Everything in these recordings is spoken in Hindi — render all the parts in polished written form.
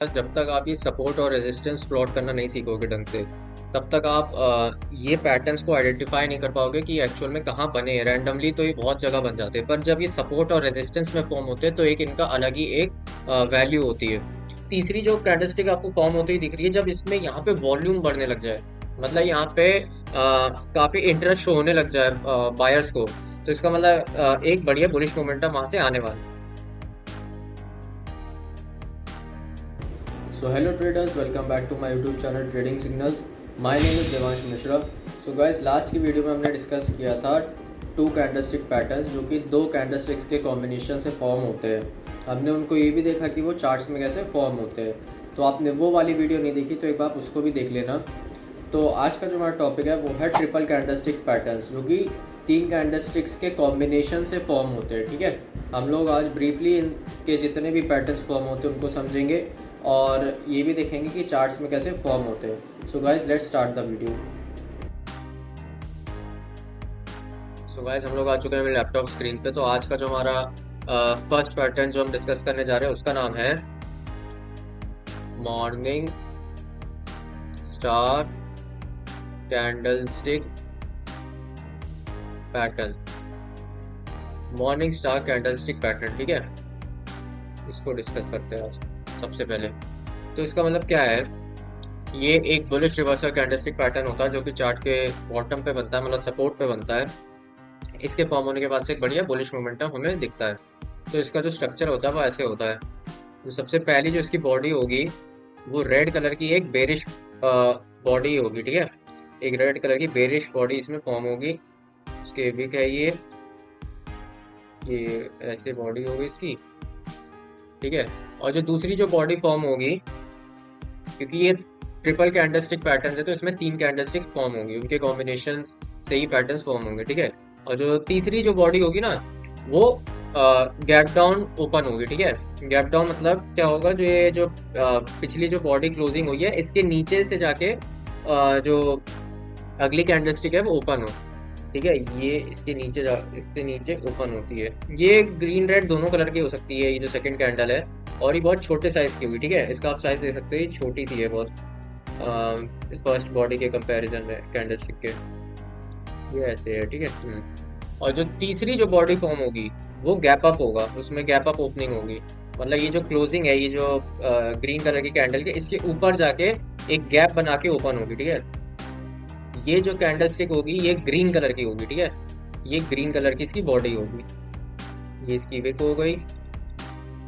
जब तक आप ये सपोर्ट और रेजिस्टेंस प्लॉट करना नहीं सीखोगे ढंग से, तब तक आप ये पैटर्न्स को आइडेंटिफाई नहीं कर पाओगे कि एक्चुअल में कहाँ बने हैं। रैंडमली तो ये बहुत जगह बन जाते हैं, पर जब ये सपोर्ट और रेजिस्टेंस में फॉर्म होते हैं तो एक इनका अलग ही एक वैल्यू होती है। तीसरी जो कैंडलस्टिक आपको फॉर्म होती दिख रही है, जब इसमें यहाँ पे वॉल्यूम बढ़ने लग जाए, मतलब यहाँ पे काफी इंटरेस्ट शो होने लग जाए बायर्स को, तो इसका मतलब एक बढ़िया बुलिश मोमेंटम वहां से आने वाला है। So hello traders, welcome back to my YouTube channel Trading Signals. My name is Devansh Mishra. So guys, last की वीडियो में हमने डिस्कस किया था टू कैंडलस्टिक पैटर्न्स जो कि दो कैंडलस्टिक्स के कॉम्बिनेशन से फॉर्म होते हैं। हमने उनको ये भी देखा कि वो चार्ट्स में कैसे फॉर्म होते हैं। तो आपने वो वाली वीडियो नहीं देखी तो एक बार उसको भी देख लेना। तो आज का जो हमारा टॉपिक है वो है ट्रिपल कैंडलस्टिक पैटर्न्स, जो कि तीन कैंडलस्टिक्स के कॉम्बिनेशन से फॉर्म होते हैं। ठीक है, हम लोग आज ब्रीफली इनके जितने भी पैटर्न्स फॉर्म होते हैं उनको समझेंगे और ये भी देखेंगे कि चार्ट्स में कैसे फॉर्म होते हैं। So guys let's start the video. So guys हम लोग आ चुके हैं मेरे लैपटॉप स्क्रीन पे। तो आज का जो हमारा फर्स्ट पैटर्न जो हम डिस्कस करने जा रहे हैं उसका नाम है morning star candlestick pattern. Morning star candlestick pattern, ठीक है, इसको डिस्कस करते हैं आज सबसे पहले। तो इसका मतलब क्या है, ये एक बुलिश रिवर्सल कैंडलस्टिक पैटर्न होता है जो कि चार्ट के बॉटम पे बनता है, मतलब सपोर्ट पे बनता है। इसके फॉर्म होने के बाद से एक बढ़िया बुलिश मोमेंटम हमें दिखता है। तो इसका जो स्ट्रक्चर होता है वो ऐसे होता है। तो सबसे पहली जो इसकी बॉडी होगी वो रेड कलर की एक बेरिश बॉडी होगी, ठीक है, एक रेड कलर की बेरिश बॉडी इसमें फॉर्म होगी। उसके विक है ये ऐसे बॉडी होगी इसकी, ठीक है। और जो दूसरी जो बॉडी फॉर्म होगी, क्योंकि ये ट्रिपल कैंडलस्टिक पैटर्न है तो इसमें तीन कैंडलस्टिक फॉर्म होंगे, उनके कॉम्बिनेशन से ही पैटर्न्स फॉर्म होंगे, ठीक है। और जो तीसरी जो बॉडी होगी ना वो गैप डाउन ओपन होगी, ठीक है। गैप डाउन मतलब क्या होगा, जो ये जो पिछली जो बॉडी क्लोजिंग हुई है इसके नीचे से जाके जो अगली कैंडलस्टिक है वो ओपन हो, ठीक है। ये इसके नीचे इससे नीचे ओपन होती है। ये ग्रीन रेड दोनों कलर की हो सकती है, ये जो सेकंड कैंडल है, और ये बहुत छोटे साइज की होगी, ठीक है। इसका आप साइज देख सकते हो, ये छोटी सी है बहुत फर्स्ट बॉडी के कंपैरिजन में कैंडलस्टिक के, ये ऐसे है, ठीक है। और जो तीसरी जो बॉडी फॉर्म होगी वो गैप अप होगा, उसमें गैप अप ओपनिंग होगी, मतलब ये जो क्लोजिंग है, ये जो ग्रीन कलर की कैंडल के इसके ऊपर जाके एक गैप बना के ओपन होगी, ठीक है। ये जो कैंडलस्टिक होगी ये ग्रीन कलर की होगी, ठीक है, ये ग्रीन कलर की इसकी बॉडी होगी। ये इसकी विक हो गई,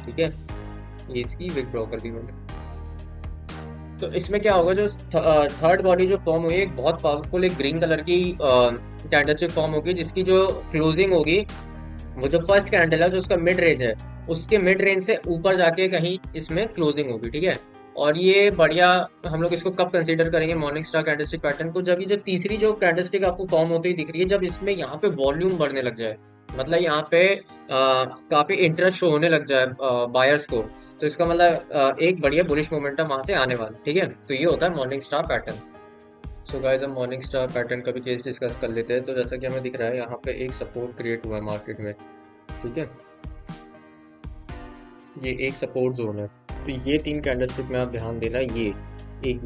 ठीक है, ये इसकी विक ड्रॉ कर दी मैंने। तो इसमें क्या होगा, जो थर्ड बॉडी जो फॉर्म हुई है एक बहुत पावरफुल एक ग्रीन कलर की कैंडलस्टिक फॉर्म होगी, जिसकी जो क्लोजिंग होगी वो जो फर्स्ट कैंडल है जो उसका मिड रेंज है उसके मिड रेंज से ऊपर जाके कहीं इसमें क्लोजिंग होगी, ठीक है। और ये बढ़िया, हम लोग इसको कब कंसीडर करेंगे मॉर्निंग स्टार कैंडलस्टिक पैटर्न को, जब ये जो तीसरी जो कैंडलस्टिक आपको फॉर्म होती हुई दिख रही है, जब इसमें यहाँ पे वॉल्यूम बढ़ने लग जाए, मतलब यहाँ पे काफी इंटरेस्ट शो होने लग जाए बायर्स को, तो इसका मतलब एक बढ़िया बुलिश मोमेंटम वहां से आने वाला, ठीक है। तो ये होता है morning star pattern. So guys हम मॉर्निंग स्टार पैटर्न का भी केस डिस्कस कर लेते हैं। तो जैसा कि हमें दिख रहा है यहाँ पे एक सपोर्ट क्रिएट हुआ है मार्केट में, ठीक है, ये एक सपोर्ट जोन है। तो ये तीन कैंडलस्टिक में आप ध्यान देना, ये एक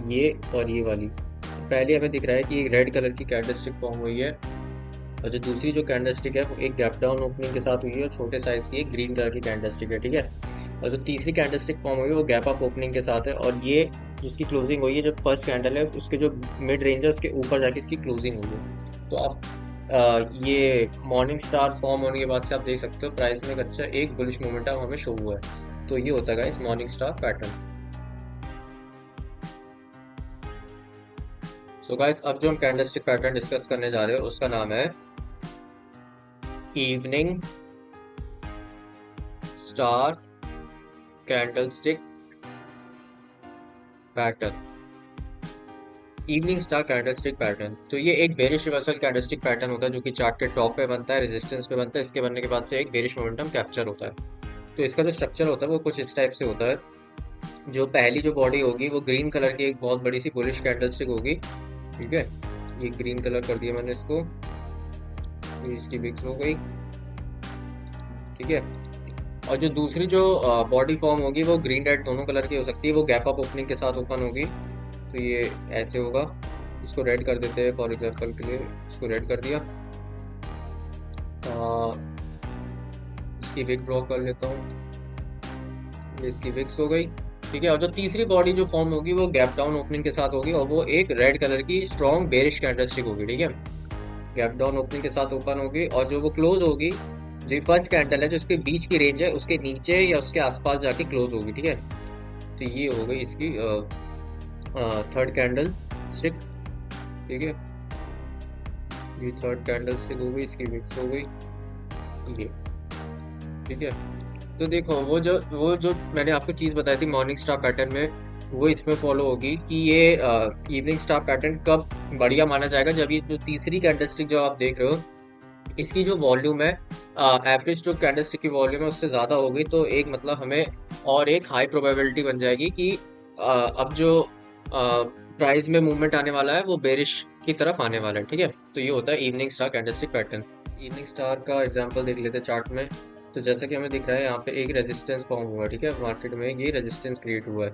ये और ये वाली। तो पहले हमें दिख रहा है कि एक रेड कलर की कैंडलस्टिक फॉर्म हुई है, और जो दूसरी जो कैंडलस्टिक है वो एक गैप डाउन ओपनिंग के साथ हुई है और छोटे साइज की एक ग्रीन कलर की कैंडलस्टिक है, ठीक है। और जो तीसरी कैंडलस्टिक फॉर्म हुई है वो गैप अप ओपनिंग के साथ है, और ये जिसकी क्लोजिंग हुई है जो फर्स्ट कैंडल है उसके जो मिड रेंज है उसके ऊपर जाके इसकी क्लोजिंग हुई है। तो आप ये मॉर्निंग स्टार फॉर्म होने के बाद से आप देख सकते हो प्राइस में एक अच्छा एक बुलिश मोमेंटम हमें शो हुआ है। तो ये होता है guys morning star pattern. So guys अब जो हम कैंडलस्टिक पैटर्न डिस्कस करने जा रहे हैं उसका नाम है evening star candlestick pattern. Evening star candlestick pattern, तो ये एक बेरिश रिवर्सल कैंडलस्टिक पैटर्न होता है जो कि चार्ट के टॉप पे बनता है, रेजिस्टेंस पे बनता है, इसके बनने के बाद से एक बेरिश मोमेंटम कैप्चर होता है। तो इसका जो स्ट्रक्चर होता है वो कुछ इस टाइप से होता है। जो पहली जो बॉडी होगी वो ग्रीन कलर की एक बहुत बड़ी सी बुलिश कैंडलस्टिक होगी, ठीक है, ये ग्रीन कलर कर दिया मैंने इसको, ये इसकी विक्स हो गई, ठीक है। और जो दूसरी जो बॉडी फॉर्म होगी वो ग्रीन रेड दोनों कलर की हो सकती है, वो गैप अप ओपनिंग के साथ ओपन होगी। तो ये ऐसे होगा। इसको रेड कर देते हैं फॉर एग्जांपल के लिए, इसको रेड कर दिया। इसकी विग ड्रॉ कर लेता हूँ, ये इसकी विग्स हो गई। ठीक है, और जो तीसरी बॉडी जो फॉर्म होगी वो गैप डाउन ओपनिंग के साथ होगी, और वो एक रेड कलर की स्ट्रॉन्ग बेरिश कैंडलस्टिक होगी। ठीक है, गैप डाउन ओपनिंग के साथ ओपन होगी, और जो वो क्लोज होगी, जो फर्स्ट कैंडल है जो इसके बीच की रेंज है उसके नीचे या उसके आसपास जाके क्लोज होगी। ठीक है, तो ये हो गई इसकी थर्ड कैंडल स्टिक। ठीक है, ये थर्ड कैंडल स्टिक हो गई, इसकी विक्स हो गई ये। ठीक है, तो देखो वो जो मैंने आपको चीज़ बताई थी मॉर्निंग स्टार पैटर्न में, वो इसमें फॉलो होगी कि ये इवनिंग स्टार पैटर्न कब बढ़िया माना जाएगा, जब ये जो तीसरी कैंडलस्टिक जो आप देख रहे हो इसकी जो वॉल्यूम है, एवरेज जो कैंडलस्टिक की वॉल्यूम है उससे ज़्यादा हो गई, तो एक मतलब हमें और एक हाई प्रोबेबिलिटी बन जाएगी कि अब जो प्राइस में मूवमेंट आने वाला है वो बेरिश की तरफ आने वाला है। ठीक है, तो ये होता है evening star candlestick pattern. Evening star का एग्जांपल देख लेते हैं चार्ट में। तो जैसा कि हमें दिख रहा है यहाँ पे एक रेजिस्टेंस फॉर्म हुआ है। ठीक है, मार्केट में ये रेजिस्टेंस क्रिएट हुआ है।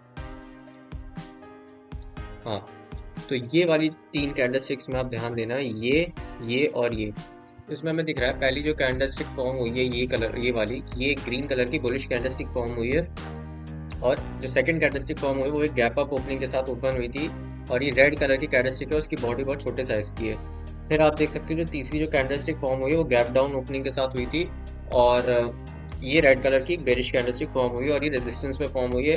हाँ, तो ये वाली तीन कैंडलस्टिक्स में आप ध्यान देना, ये और ये। इसमें हमें दिख रहा है पहली जो कैंडलस्टिक फॉर्म हुई है ये कलर, ये वाली, ये ग्रीन कलर की बुलिश कैंडलस्टिक फॉर्म हुई है, और जो सेकंड कैंडलस्टिक फॉर्म हुई वो एक गैप अप ओपनिंग के साथ ओपन हुई थी, और ये रेड कलर की कैंडलस्टिक है, उसकी बॉडी बहुत छोटे साइज की है। फिर आप देख सकते हो जो तीसरी जो कैंडलस्टिक फॉर्म हुई है वो गैप डाउन ओपनिंग के साथ हुई थी, और ये रेड कलर की बेरिश कैंडलस्टिक फॉर्म हुई है, और ये रेजिस्टेंस में फॉर्म हुई है।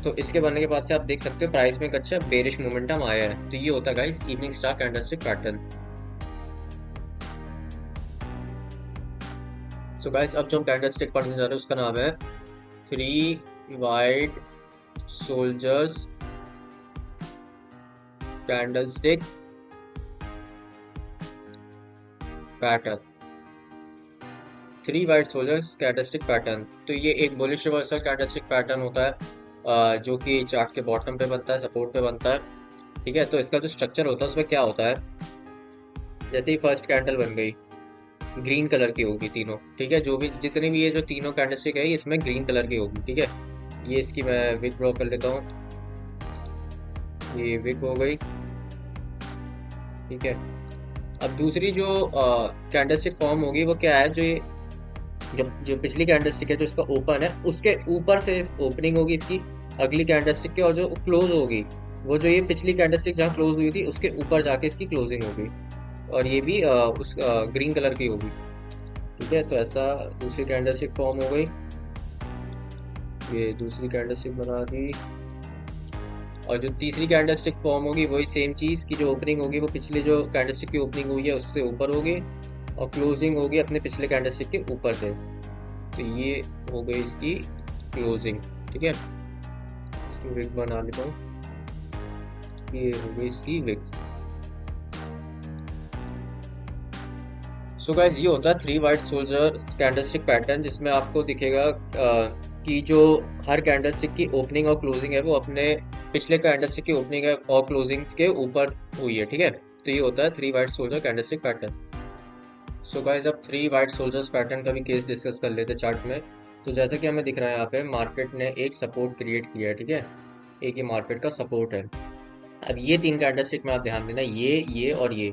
तो इसके बनने के बाद से आप देख सकते हो प्राइस में एक अच्छा बेरिश मोमेंटम आया है। तो ये होता है guys evening star candlestick pattern. So guys अब जो हम कैंडलस्टिक पढ़ने जा रहे हैं उसका नाम है three white soldiers candlestick pattern. Three white soldiers candlestick pattern, तो ये एक बुलिश रिवर्सल कैंडलस्टिक पैटर्न होता है, जो कि चार्ट के बॉटम पे बनता है, सपोर्ट पे बनता है। ठीक है, तो इसका जो स्ट्रक्चर होता है उसमें क्या होता है, जैसे ही फर्स्ट कैंडल बन गई ग्रीन कलर की होगी तीनों। ठीक है, जो भी जितने भी ये जो तीनों कैंडलस्टिक है इसमें ग्रीन कलर की होगी। ठीक है, ये इसकी मैं विग ड्रॉ कर लेता हूँ, ये विग हो गई। ठीक है, अब दूसरी जो कैंडलस्टिक फॉर्म होगी वो क्या है, जो पिछली कैंडलस्टिक है जो इसका ओपन है उसके ऊपर से ओपनिंग होगी इसकी अगली कैंडलस्टिक के, और जो क्लोज होगी वो जो ये पिछली कैंडलस्टिक जहाँ क्लोज हुई थी उसके ऊपर जाके इसकी क्लोजिंग होगी, और ये भी उस ग्रीन कलर की होगी। ठीक है, तो ऐसा दूसरी कैंडलस्टिक फॉर्म हो गई, ये दूसरी कैंडलस्टिक बना दी, और जो तीसरी कैंडलस्टिक फॉर्म होगी वही सेम चीज़ की जो ओपनिंग होगी वो पिछले जो कैंडलस्टिक की ओपनिंग हुई है उससे ऊपर होगी, और क्लोजिंग होगी अपने पिछले कैंडलस्टिक के ऊपर से। तो ये हो गई इसकी क्लोजिंग। ठीक है, इसकी विग बना लेता हूँ, ये हो गई इसकी विग। सो गाइस ये होता है three white soldier candlestick pattern, जिसमें आपको दिखेगा कि जो हर कैंडलस्टिक की ओपनिंग और क्लोजिंग है वो अपने पिछले कैंडलस्टिक की ओपनिंग और क्लोजिंग के ऊपर हुई है। ठीक है, तो ये होता है three white soldier candlestick pattern. So guys अब थ्री वाइट सोल्जर्स पैटर्न का भी केस डिस्कस कर लेते हैं चार्ट में। तो जैसा कि हमें दिख रहा है यहाँ पे मार्केट ने एक सपोर्ट क्रिएट किया है। ठीक है, एक ही मार्केट का सपोर्ट है। अब ये तीन कैंडलस्टिक में आप ध्यान देना, ये और ये,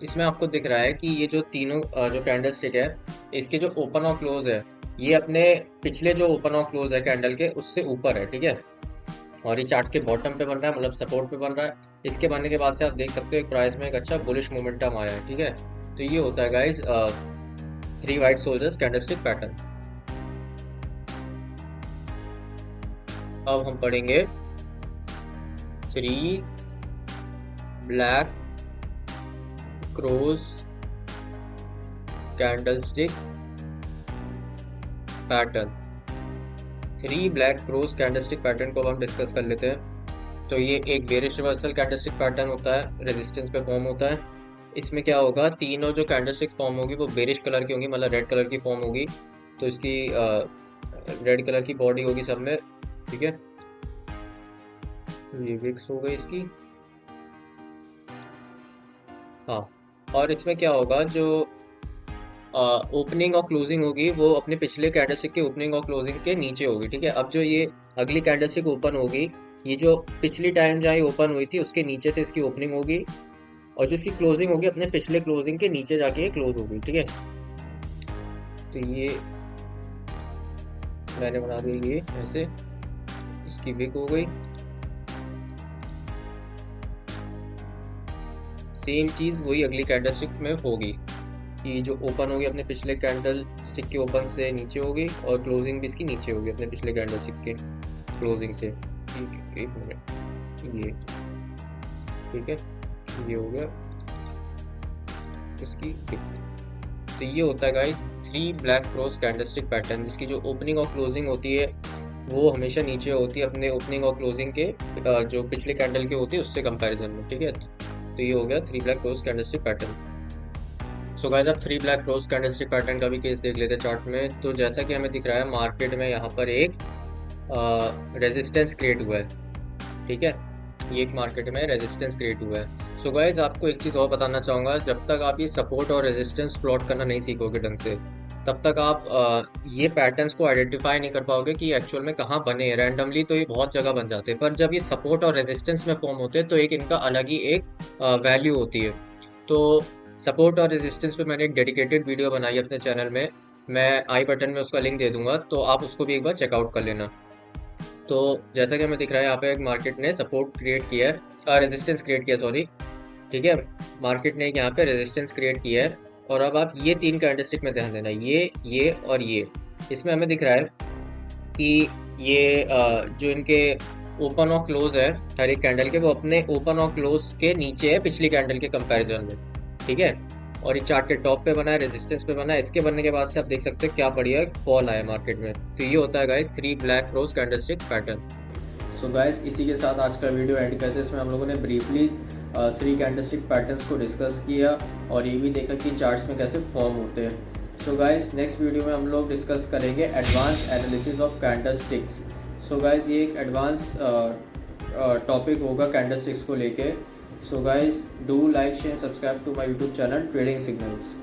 इसमें आपको दिख रहा है कि ये जो तीनों जो कैंडलस्टिक है इसके जो ओपन और क्लोज है ये अपने पिछले जो ओपन और क्लोज है कैंडल के उससे ऊपर है। ठीक है, और ये चार्ट के बॉटम पे बन रहा है, मतलब सपोर्ट पे बन रहा है। इसके बनने के बाद से आप देख सकते हो एक प्राइस में एक अच्छा बुलिश मोमेंटम आया है। ठीक है, तो ये होता है guys three white soldiers candlestick pattern. अब हम पढ़ेंगे three black cross candlestick pattern. Three black cross candlestick pattern को हम डिस्कस कर लेते हैं। तो ये एक बेरिश रिवर्सल कैंडलस्टिक पैटर्न होता है, रेजिस्टेंस पे फॉर्म होता है। इसमें क्या होगा, तीनों जो कैंडलस्टिक फॉर्म होगी वो बेरिश कलर की होंगी, मतलब रेड कलर की फॉर्म होगी, तो इसकी रेड कलर की बॉडी होगी सब में। ठीक है, ये विक्स हो गई इसकी। हाँ, और इसमें क्या होगा, जो ओपनिंग और क्लोजिंग होगी वो अपने पिछले कैंडलस्टिक के ओपनिंग और क्लोजिंग के नीचे होगी, ठीक है। अब जो ये अगली कैंडलस्टिक ओपन होगी, ये जो पिछली टाइम जहाँ ये ओपन हुई थी उसके नीचे से इसकी ओपनिंग होगी, और जो इसकी क्लोजिंग होगी अपने पिछले क्लोजिंग के नीचे जाके ये क्लोज होगी, ठीक है। तो ये मैंने बना दी ये ऐसे, इसकी विक हो गई। सेम चीज़ वही अगली कैंडलस्टिक में होगी कि जो ओपन होगी अपने पिछले कैंडल स्टिक के ओपन से नीचे होगी, और क्लोजिंग भी इसकी नीचे होगी अपने पिछले कैंडल स्टिक के क्लोजिंग से। एक मिनट, ये ठीक है, ये हो गया इसकी। तो ये होता है guys 3 black cross candlestick pattern, जिसकी जो ओपनिंग और क्लोजिंग होती है वो हमेशा नीचे होती है अपने ओपनिंग और क्लोजिंग के जो पिछले कैंडल के होती है उससे कंपैरिजन में, ठीक है। तो ये हो गया 3 black cross candlestick pattern. So guys अब 3 ब्लैक क्रॉस कैंडलस्टिक पैटर्न का भी केस देख लेते हैं चार्ट में। तो जैसा कि हमें दिख रहा है मार्केट में यहाँ पर एक रेजिस्टेंस क्रिएट हुआ है, ठीक है। ये एक मार्केट में रेजिस्टेंस क्रिएट हुआ है। सो गाइस आपको एक चीज़ और बताना चाहूँगा, जब तक आप ये सपोर्ट और रेजिस्टेंस प्लॉट करना नहीं सीखोगे ढंग से, तब तक आप ये पैटर्न्स को आइडेंटिफाई नहीं कर पाओगे कि एक्चुअल में कहाँ बने हैं। रैंडमली तो ये बहुत जगह बन जाते हैं, पर जब ये सपोर्ट और रेजिस्टेंस में फॉर्म होते हैं तो एक इनका अलग ही एक वैल्यू होती है। तो सपोर्ट और रेजिस्टेंस पे मैंने एक डेडिकेटेड वीडियो बनाई है अपने चैनल में, मैं आई बटन में उसका लिंक दे दूंगा, तो आप उसको भी एक बार चेकआउट कर लेना। तो जैसा कि हमें दिख रहा है यहाँ पे एक मार्केट ने सपोर्ट क्रिएट किया है, रेजिस्टेंस क्रिएट किया, सॉरी, ठीक है। मार्केट ने यहाँ पे रेजिस्टेंस क्रिएट किया है, और अब आप ये 3 कैंडलस्टिक में ध्यान देना, ये और ये। इसमें हमें दिख रहा है कि ये जो इनके ओपन और क्लोज है हर एक कैंडल के, वो अपने ओपन और क्लोज के नीचे है पिछली कैंडल के कंपैरिजन में, ठीक है। और ये चार्ट के टॉप पे बना है, रेजिस्टेंस पे बना है। इसके बनने के बाद से आप देख सकते हैं क्या बढ़िया फॉल आया मार्केट में। तो ये होता है guys 3 black cross candlestick pattern. So guys इसी के साथ आज का वीडियो एंड करते हैं। इसमें हम लोगों ने ब्रीफली 3 कैंडलस्टिक पैटर्न्स को डिस्कस किया, और ये भी देखा कि चार्ट्स में कैसे फॉर्म होते हैं। सो गाइस नेक्स्ट वीडियो में हम लोग डिस्कस करेंगे advance analysis of candlesticks. So guys ये एक एडवांस टॉपिक होगा कैंडलस्टिक्स को लेके। So guys do like share subscribe to my YouTube channel trading signals.